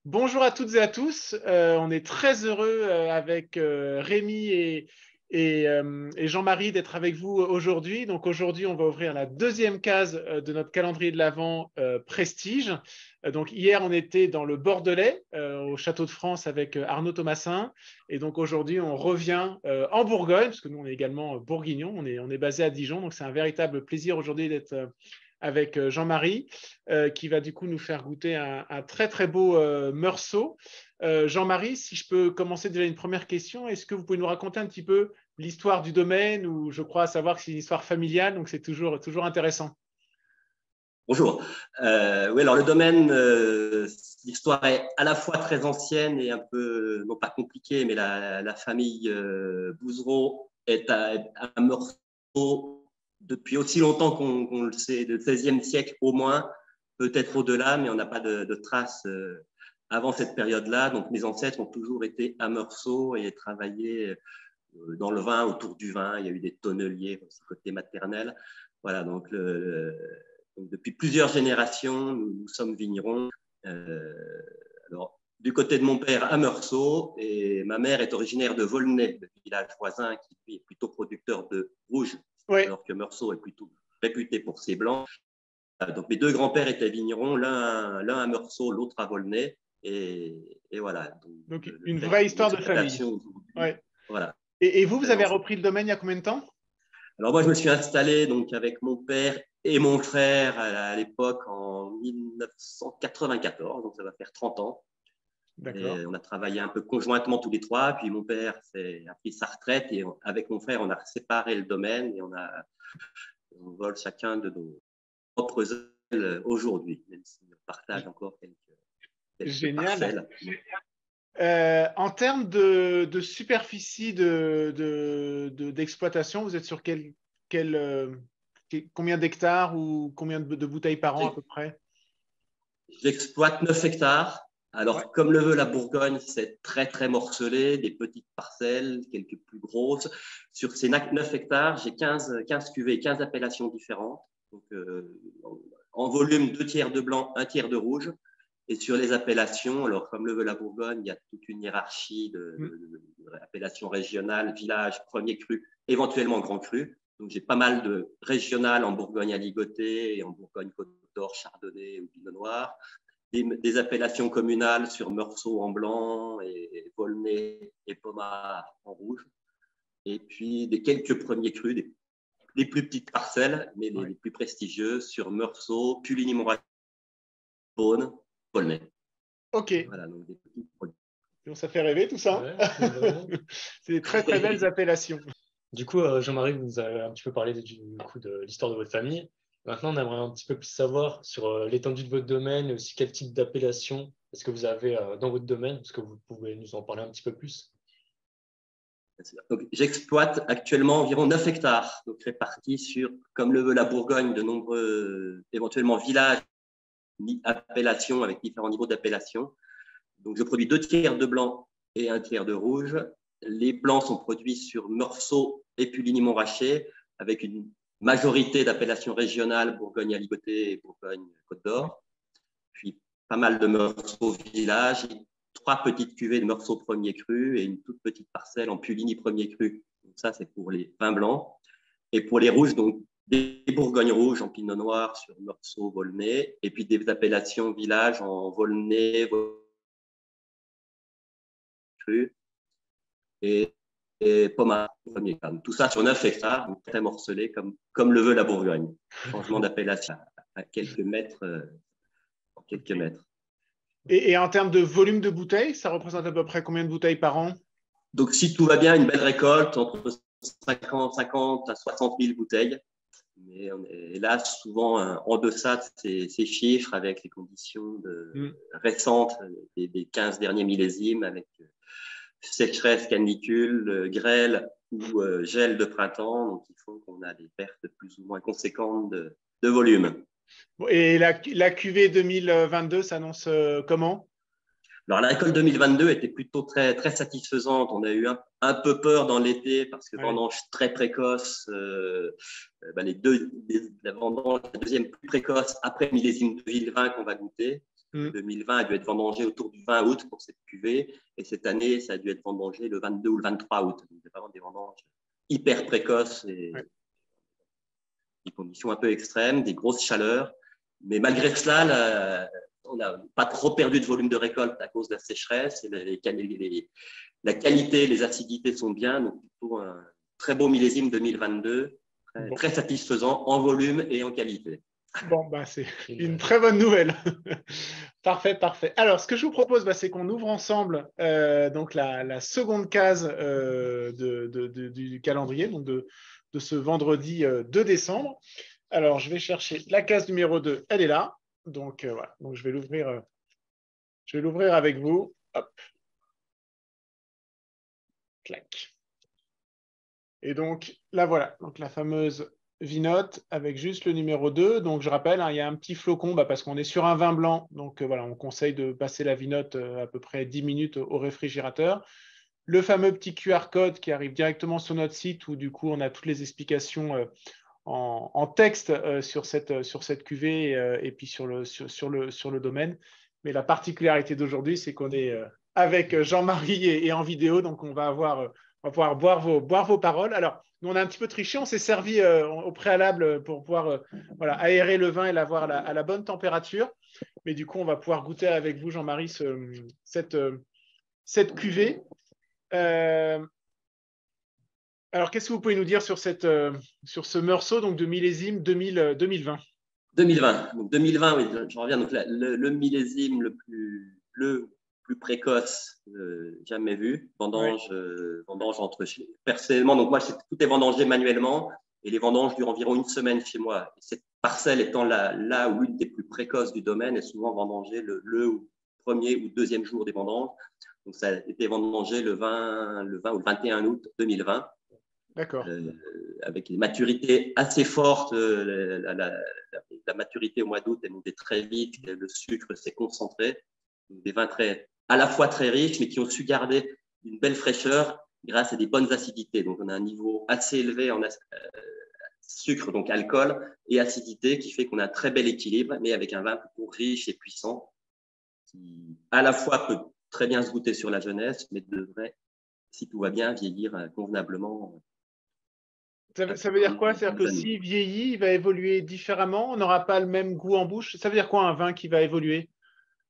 Bonjour à toutes et à tous. On est très heureux avec Rémi et Jean-Marie d'être avec vous aujourd'hui. Donc aujourd'hui, on va ouvrir la deuxième case de notre calendrier de l'Avent Prestige. Donc hier, on était dans le Bordelais, au Château de France avec Arnaud Thomassin. Et donc aujourd'hui, on revient en Bourgogne, parce que nous, on est également bourguignons. On est basé à Dijon. Donc c'est un véritable plaisir aujourd'hui d'être avec Jean-Marie, qui va du coup nous faire goûter un très très beau meursault. Jean-Marie, si je peux commencer déjà une première question, est-ce que vous pouvez nous raconter un petit peu l'histoire du domaine, ou je crois savoir que c'est une histoire familiale, donc c'est toujours intéressant. Bonjour. Oui, alors le domaine, l'histoire est à la fois très ancienne et un peu, non pas compliquée, mais la famille Bouzereau est à Meursault depuis aussi longtemps qu'on le sait, le XVIe siècle au moins, peut-être au-delà, mais on n'a pas de traces avant cette période-là. Donc mes ancêtres ont toujours été à Meursault et travaillé dans le vin, autour du vin. Il y a eu des tonneliers, côté maternel. Voilà, donc depuis plusieurs générations, nous sommes vignerons. Alors, du côté de mon père à Meursault, et ma mère est originaire de Volnay, le village voisin qui lui est plutôt producteur de rouge, Oui. alors que Meursault est plutôt réputé pour ses blancs. Donc mes deux grands-pères étaient vignerons, l'un à Meursault, l'autre à Volnay, et voilà. Donc une vraie histoire de famille. Ouais. Voilà. Et vous avez repris le domaine il y a combien de temps? Alors moi, je me suis installé donc avec mon père et mon frère à l'époque en 1994, donc ça va faire 30 ans. Et on a travaillé un peu conjointement tous les trois, puis mon père a pris sa retraite et avec mon frère, on a séparé le domaine et on vole chacun de nos propres ailes aujourd'hui, même si on partage encore quelques parcelles. En termes de superficie d'exploitation, vous êtes sur combien d'hectares ou combien de bouteilles par an à peu près? J'exploite 9 hectares. Alors, ouais, comme le veut la Bourgogne, c'est très, très morcelé, des petites parcelles, quelques plus grosses. Sur ces 9 hectares, j'ai 15 cuvées, 15 appellations différentes. Donc, en volume, 2 tiers de blanc, 1 tiers de rouge. Et sur les appellations, alors comme le veut la Bourgogne, il y a toute une hiérarchie d'appellations régionales, village, premier cru, éventuellement grand cru. Donc, j'ai pas mal de régionales en Bourgogne aligoté et en Bourgogne Côte d'Or, Chardonnay ou Pinot Noir. Des appellations communales sur Meursault en blanc et Volnay et Pommard en rouge. Et puis quelques premiers crus, les plus petites parcelles, mais les plus prestigieux sur Meursault, Puligny-Montrachet, Beaune, Volnay. Ok. Voilà, donc des petits produits. Ça fait rêver tout ça. Ouais, c'est des très très belles appellations. Du coup, Jean-Marie, vous nous avez un petit peu parlé de l'histoire de votre famille. Maintenant, on aimerait un petit peu plus savoir sur l'étendue de votre domaine et aussi quel type d'appellation est-ce que vous avez dans votre domaine. Est-ce que vous pouvez nous en parler un petit peu plus? J'exploite actuellement environ 9 hectares, donc répartis sur, comme le veut la Bourgogne, de nombreux éventuellement villages, appellations avec différents niveaux d'appellation. Donc, je produis 2 tiers de blanc et 1 tiers de rouge. Les blancs sont produits sur Meursault et Puligny-Montrachet avec une majorité d'appellations régionales, Bourgogne aligoté et Bourgogne Côte d'Or. Puis pas mal de Meursault village, 3 petites cuvées de Meursault premier cru et une toute petite parcelle en Puligny premier cru. Donc ça, c'est pour les vins blancs. Et pour les rouges, donc des Bourgognes rouges en Pinot Noir sur Meursault, Volnay, et puis des appellations village en Volnay, cru et Pommard, premier crâne. Tout ça sur 9 hectares, très morcelé comme le veut la Bourgogne. Changement d'appellation à quelques mètres. Et en termes de volume de bouteilles, ça représente à peu près combien de bouteilles par an? Donc, si tout va bien, une belle récolte, entre 50 à 60 000 bouteilles. Mais on est hélas souvent en deçà de ces chiffres avec les conditions récentes des 15 derniers millésimes, avec sécheresse, canicule, grêle ou gel de printemps, donc il faut qu'on a des pertes plus ou moins conséquentes de volume. Et la cuvée 2022 s'annonce comment? Alors la récolte 2022 était plutôt très, très satisfaisante. On a eu un peu peur dans l'été parce que vendange très précoce, la vendange la deuxième plus précoce après le millésime 2020 qu'on va goûter. 2020 a dû être vendangé autour du 20 août pour cette cuvée. Et cette année, ça a dû être vendangé le 22 ou le 23 août. Donc, c'est vraiment des vendanges hyper précoces et des conditions un peu extrêmes, des grosses chaleurs. Mais malgré cela, on n'a pas trop perdu de volume de récolte à cause de la sécheresse. Et la qualité, les acidités sont bien. Donc, plutôt un très beau millésime 2022, très satisfaisant en volume et en qualité. Bon, c'est une très bonne nouvelle. Parfait, parfait. Alors, ce que je vous propose, c'est qu'on ouvre ensemble donc la seconde case du calendrier, donc de ce vendredi 2 décembre. Alors, je vais chercher la case numéro 2, elle est là. Donc, voilà. Donc, je vais l'ouvrir avec vous. Hop. Clac. Et donc, là, voilà. Donc, la fameuse vinote avec juste le numéro 2. Donc, je rappelle, il y a un petit flocon parce qu'on est sur un vin blanc. Donc, voilà, on conseille de passer la vinote à peu près 10 minutes au réfrigérateur. Le fameux petit QR code qui arrive directement sur notre site où, du coup, on a toutes les explications en texte sur cette cuvée et puis sur le domaine. Mais la particularité d'aujourd'hui, c'est qu'on est avec Jean-Marie et en vidéo. Donc, on va pouvoir boire vos paroles. Alors, nous, on a un petit peu triché. On s'est servi au préalable pour pouvoir aérer le vin et l'avoir à la bonne température. Mais du coup, on va pouvoir goûter avec vous, Jean-Marie, cette cuvée. Alors, qu'est-ce que vous pouvez nous dire sur ce Meursault donc, de millésime 2020 2020. Donc 2020, oui, je reviens. Donc le millésime le plus précoce jamais vu. Vendange entre. Personnellement, donc moi, tout est vendangé manuellement et les vendanges durent environ une semaine chez moi. Et cette parcelle étant là où une des plus précoces du domaine est souvent vendangée le premier ou deuxième jour des vendanges. Donc ça a été vendangé le 20 ou le 21 août 2020. D'accord. Avec une maturité assez forte, la maturité au mois d'août est montée très vite, le sucre s'est concentré. Des vins à la fois très riches, mais qui ont su garder une belle fraîcheur grâce à des bonnes acidités. Donc, on a un niveau assez élevé en sucre, donc alcool, et acidité, qui fait qu'on a un très bel équilibre, mais avec un vin plutôt riche et puissant, qui à la fois peut très bien se goûter sur la jeunesse, mais devrait, si tout va bien, vieillir convenablement. Ça veut dire quoi? C'est-à-dire que s'il vieillit, il va évoluer différemment, on n'aura pas le même goût en bouche. Ça veut dire quoi un vin qui va évoluer?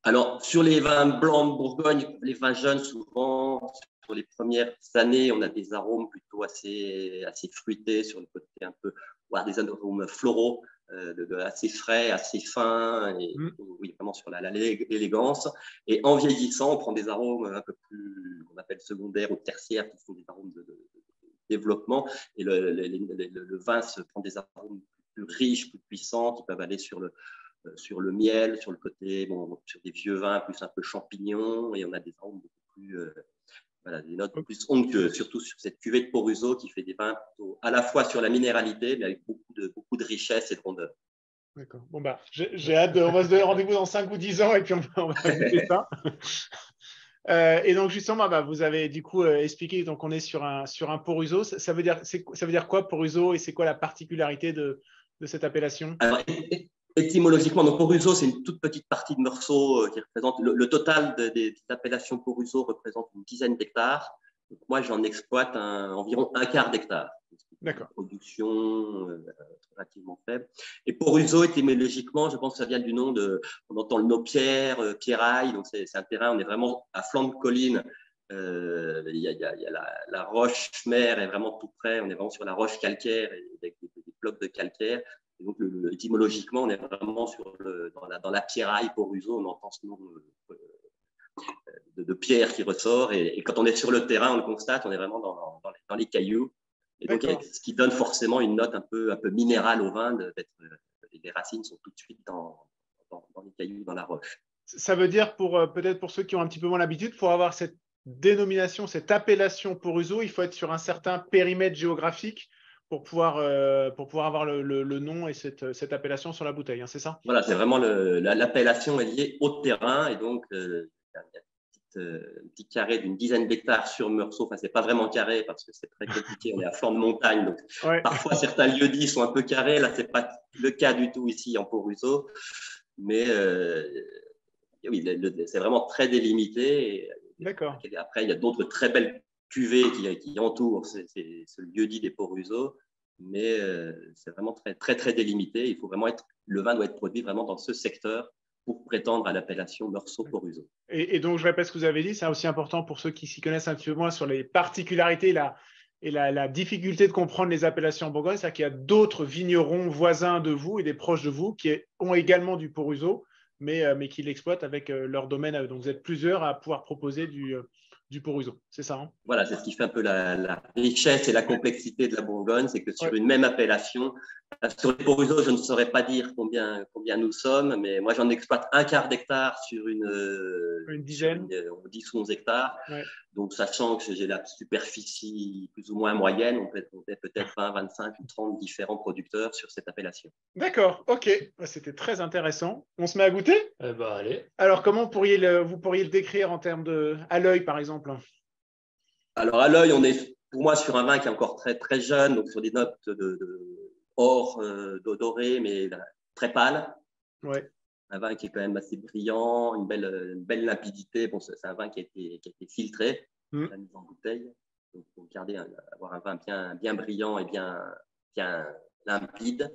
Alors, sur les vins blancs de Bourgogne, les vins jeunes, souvent, sur les premières années, on a des arômes plutôt assez fruités, sur le côté un peu, voire des arômes floraux, assez frais, assez fins, et oui, vraiment sur l'élégance. Et en vieillissant, on prend des arômes un peu plus, qu'on appelle secondaires ou tertiaires, qui sont des arômes de développement, et le vin se prend des arômes plus riches, plus puissants, qui peuvent aller sur le miel, sur le côté, sur des vieux vins plus un peu champignons, et on a des arômes beaucoup plus, des notes plus onctueuses, surtout sur cette cuvée de Poruso qui fait des vins plutôt à la fois sur la minéralité, mais avec beaucoup de richesse et de rondeur. D'accord. Bon, j'ai hâte on va se donner rendez-vous dans 5 ou 10 ans et puis on va goûter ça. Et donc justement, vous avez du coup expliqué, donc on est sur un Poruso. Ça veut dire quoi Poruso et c'est quoi la particularité de cette appellation? Alors, étymologiquement, donc Poruso, c'est une toute petite partie de Meursault qui représente le total des appellations Poruso représente une dizaine d'hectares. Donc, moi, j'en exploite environ un quart d'hectare. D'accord. Une production relativement faible. Et Poruso, étymologiquement, je pense que ça vient du nom on entend le nom Pierre, Pierraille, donc c'est un terrain, on est vraiment à flanc de colline. Il y a la roche-mer est vraiment tout près, on est vraiment sur la roche calcaire avec des blocs de calcaire. Et donc, étymologiquement, on est vraiment dans la pierraille Poruso, on entend ce nom de pierre qui ressort. Et quand on est sur le terrain, on le constate, on est vraiment dans les cailloux. Et donc, ce qui donne forcément une note un peu minérale au vin, les racines sont tout de suite dans les cailloux, dans la roche. Ça veut dire, peut-être pour ceux qui ont un petit peu moins l'habitude, pour avoir cette dénomination, cette appellation Poruso, il faut être sur un certain périmètre géographique pour pouvoir avoir le nom et cette appellation sur la bouteille, c'est ça? Voilà, c'est vraiment l'appellation est liée au terrain et donc il y a un petit carré d'une dizaine d'hectares sur Meursault. Enfin, c'est pas vraiment carré parce que c'est très compliqué, on est à flanc de montagne, donc parfois certains lieux-dits sont un peu carrés. Là, c'est pas le cas du tout ici en Poruso, mais oui, c'est vraiment très délimité. D'accord. Après, il y a d'autres très belles cuvées qui entourent ce lieu-dit des Port-Ruzeau, mais c'est vraiment très, très, très délimité. Le vin doit être produit vraiment dans ce secteur pour prétendre à l'appellation Meursault-Port-Ruzeau. Et donc, je répète ce que vous avez dit, c'est aussi important pour ceux qui s'y connaissent un petit peu moins sur les particularités et la difficulté de comprendre les appellations en Bourgogne. C'est-à-dire qu'il y a d'autres vignerons voisins de vous et des proches de vous qui ont également du Port-Ruzeau, mais qui l'exploitent avec leur domaine. Donc, vous êtes plusieurs à pouvoir proposer du Port-Ruzeau. C'est ça, hein? Voilà, c'est ce qui fait un peu la richesse et la complexité de la Bourgogne, c'est que sur une même appellation, sur les Port-Ruzeau, je ne saurais pas dire combien nous sommes, mais moi j'en exploite un quart d'hectare sur une dizaine, 10 ou 11 hectares. Ouais. Donc, sachant que j'ai la superficie plus ou moins moyenne, on peut peut-être 20, 25 ou 30 différents producteurs sur cette appellation. D'accord, ok. C'était très intéressant. On se met à goûter? Allez. Alors, comment vous pourriez le décrire en termes à l'œil, par exemple? Alors, à l'œil, on est pour moi sur un vin qui est encore très, très jeune, donc sur des notes de or, doré, mais très pâle. Ouais. Un vin qui est quand même assez brillant, une belle limpidité. Bon, c'est un vin qui a été filtré, la mise en bouteille. Donc, il faut avoir un vin bien brillant et bien limpide.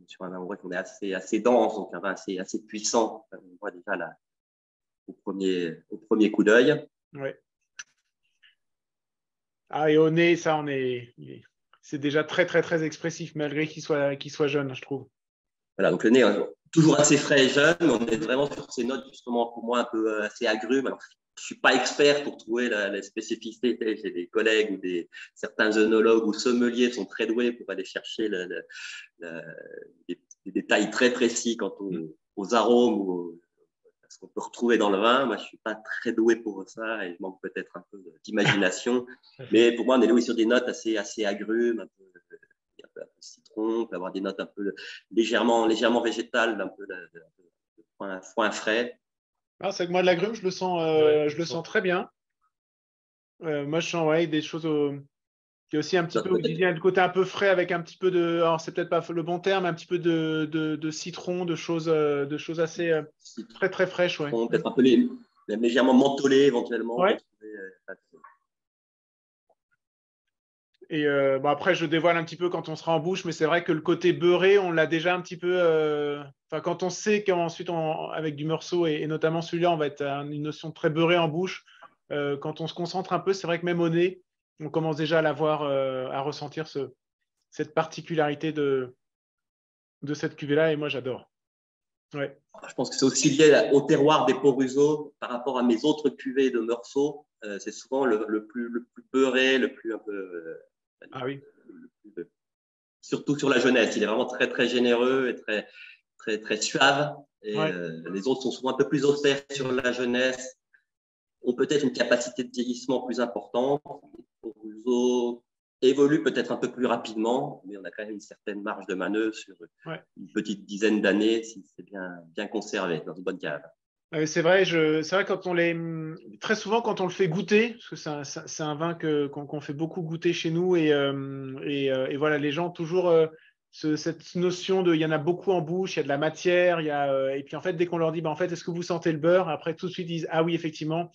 Sur un vin, on voit qu'on est assez dense, donc un vin assez puissant. On voit déjà au premier coup d'œil. Ouais. Ah, et au nez, ça, c'est déjà très, très, très expressif, malgré qu'il soit jeune, je trouve. Voilà, donc le nez, toujours assez frais et jeune, mais on est vraiment sur ces notes, justement, pour moi, un peu assez agrumes. Alors, je ne suis pas expert pour trouver la spécificité. J'ai des collègues ou certains œnologues ou sommeliers sont très doués pour aller chercher des détails très précis quant aux arômes ou ce qu'on peut retrouver dans le vin. Moi, je ne suis pas très doué pour ça et je manque peut-être un peu d'imagination. Mais pour moi, on est sur des notes assez agrumes, un peu citron, on peut avoir des notes un peu légèrement végétales, un peu de foin frais. Ah, c'est que moi, de l'agrume, je le sens très bien. Moi, je sens des choses qui est aussi un petit peu, vous disiez, le côté un peu frais avec un petit peu alors c'est peut-être pas le bon terme, un petit peu de citron, de choses assez très, très fraîches. Ouais. Peut-être un peu légèrement mentholé éventuellement. Ouais. Et après, je dévoile un petit peu quand on sera en bouche, mais c'est vrai que le côté beurré, on l'a déjà un petit peu. Quand on sait qu'ensuite, avec du Meursault et notamment celui-là, on va être à une notion très beurrée en bouche. Quand on se concentre un peu, c'est vrai que même au nez, on commence déjà à l'avoir, à ressentir cette particularité de cette cuvée-là, et moi, j'adore. Ouais. Je pense que c'est aussi lié au terroir des Port-Ruzeau par rapport à mes autres cuvées de Meursault. C'est souvent le plus beurré, le plus un peu. Ah oui. Surtout sur la jeunesse, il est vraiment très très généreux et très très très suave. Et les autres sont souvent un peu plus austères sur la jeunesse, ont peut-être une capacité de vieillissement plus importante. Les Port-Ruzeau évoluent peut-être un peu plus rapidement, mais on a quand même une certaine marge de manœuvre sur une petite dizaine d'années si c'est bien conservé dans une bonne cave. C'est vrai, quand très souvent quand on le fait goûter, parce que c'est un vin qu'on fait beaucoup goûter chez nous, et voilà, les gens toujours cette notion il y en a beaucoup en bouche, il y a de la matière, et puis en fait dès qu'on leur dit en fait est-ce que vous sentez le beurre, après tout de suite ils disent ah oui effectivement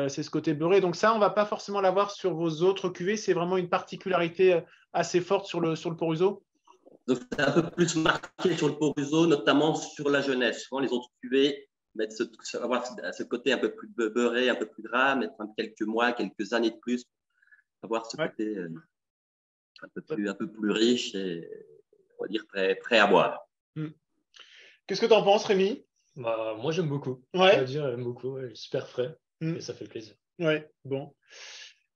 c'est ce côté beurré. Donc ça on va pas forcément l'avoir sur vos autres cuvées, c'est vraiment une particularité assez forte sur le Port-Ruzeau. Donc c'est un peu plus marqué sur le Port-Ruzeau, notamment sur la jeunesse. Souvent les autres cuvées avoir ce côté un peu plus beurré, un peu plus gras, mettre quelques mois, quelques années de plus, avoir ce côté un peu plus riche et on va dire prêt à boire. Qu'est-ce que tu en penses, Rémi? Moi, j'aime beaucoup. Ouais. Je veux dire, j'aime beaucoup. Super frais et ça fait plaisir. Ouais, bon.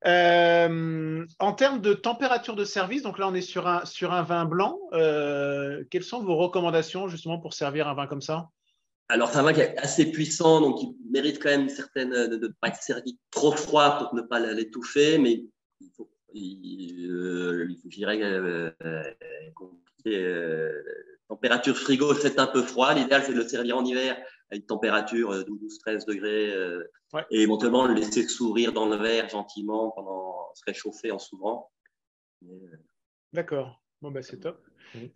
En termes de température de service, donc là, on est sur un vin blanc. Quelles sont vos recommandations justement pour servir un vin comme ça? Alors, c'est un vin qui est assez puissant, donc il mérite quand même de ne pas être servi trop froid pour ne pas l'étouffer, mais il faut je dirais, température frigo, c'est un peu froid. L'idéal, c'est de le servir en hiver à une température 12-13 degrés et éventuellement le laisser sourire dans le verre gentiment pendant se réchauffer en s'ouvrant. D'accord. Bon, c'est top.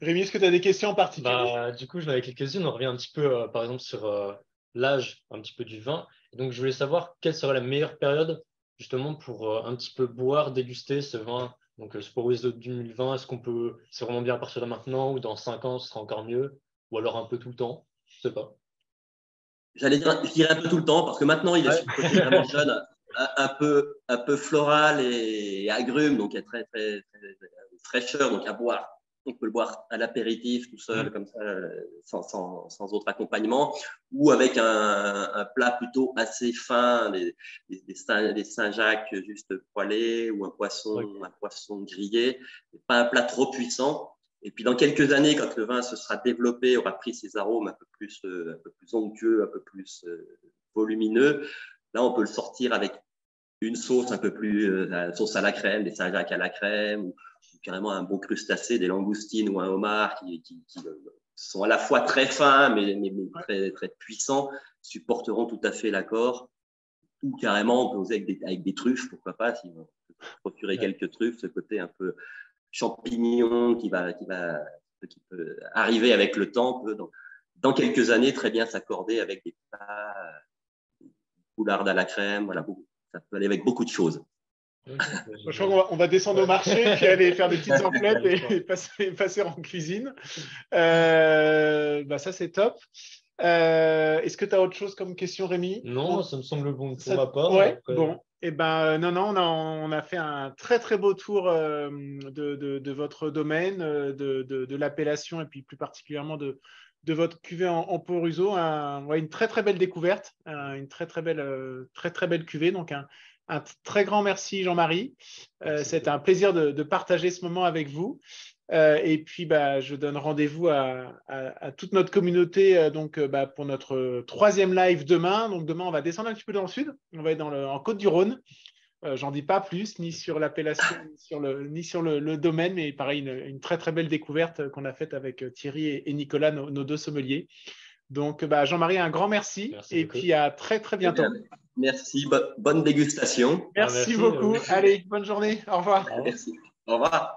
Rémi, est-ce que tu as des questions en particulier? Du coup, j'en avais quelques-unes. On revient un petit peu, par exemple, sur l'âge un petit peu du vin. Et donc, je voulais savoir quelle serait la meilleure période justement pour un petit peu boire, déguster ce vin. Donc, ce Port-Wheezo 2020, c'est vraiment bien à partir de maintenant ou dans 5 ans, ce sera encore mieux, ou alors un peu tout le temps, je sais pas. Je dirais un peu tout le temps, parce que maintenant, il est sur le côté vraiment jeune, un peu floral et agrume, donc il y a très, très, très fraîcheur, donc à boire. On peut le boire à l'apéritif, tout seul, comme ça, sans autre accompagnement, ou avec un plat plutôt assez fin, des Saint-Jacques juste poêlés, ou un poisson grillé, pas un plat trop puissant. Et puis, dans quelques années, quand le vin se sera développé, aura pris ses arômes un peu plus onctueux, un peu plus volumineux, là, on peut le sortir avec une sauce un peu plus, la sauce à la crème, des Saint-Jacques à la crème, ou carrément un bon crustacé, des langoustines ou un homard qui sont à la fois très fins, mais très, très puissants, supporteront tout à fait l'accord. Ou carrément, on peut oser avec des truffes, pourquoi pas, si on peut procurer quelques truffes, ce côté un peu champignon qui peut arriver avec le temps, peut dans quelques années très bien s'accorder avec des plats poulardes à la crème. Voilà, ça peut aller avec beaucoup de choses. Je crois qu'on va descendre au marché, puis aller faire des petites emplettes et passer en cuisine. Ça, c'est top. Est-ce que tu as autre chose comme question, Rémi? Non, ça me semble bon pour ma part. Ouais, après... bon. Eh ben, non, on a fait un très, très beau tour de votre domaine, de l'appellation et puis plus particulièrement de votre cuvée en Port-Wheezo. Une très, très belle découverte, une très, très belle cuvée. Donc, un très grand merci, Jean-Marie. C'était un plaisir de partager ce moment avec vous. Et puis, je donne rendez-vous à toute notre communauté pour notre 3e live demain. Donc, demain, on va descendre un petit peu dans le sud. On va être en Côte-du-Rhône. J'en dis pas plus, ni sur l'appellation, ni sur le domaine, mais pareil, une très, très belle découverte qu'on a faite avec Thierry et Nicolas, nos 2 sommeliers. Donc, Jean-Marie, un grand merci. Et puis, à très, très bientôt. Merci. Bonne dégustation. Merci beaucoup. Allez, bonne journée. Au revoir. Merci. Au revoir.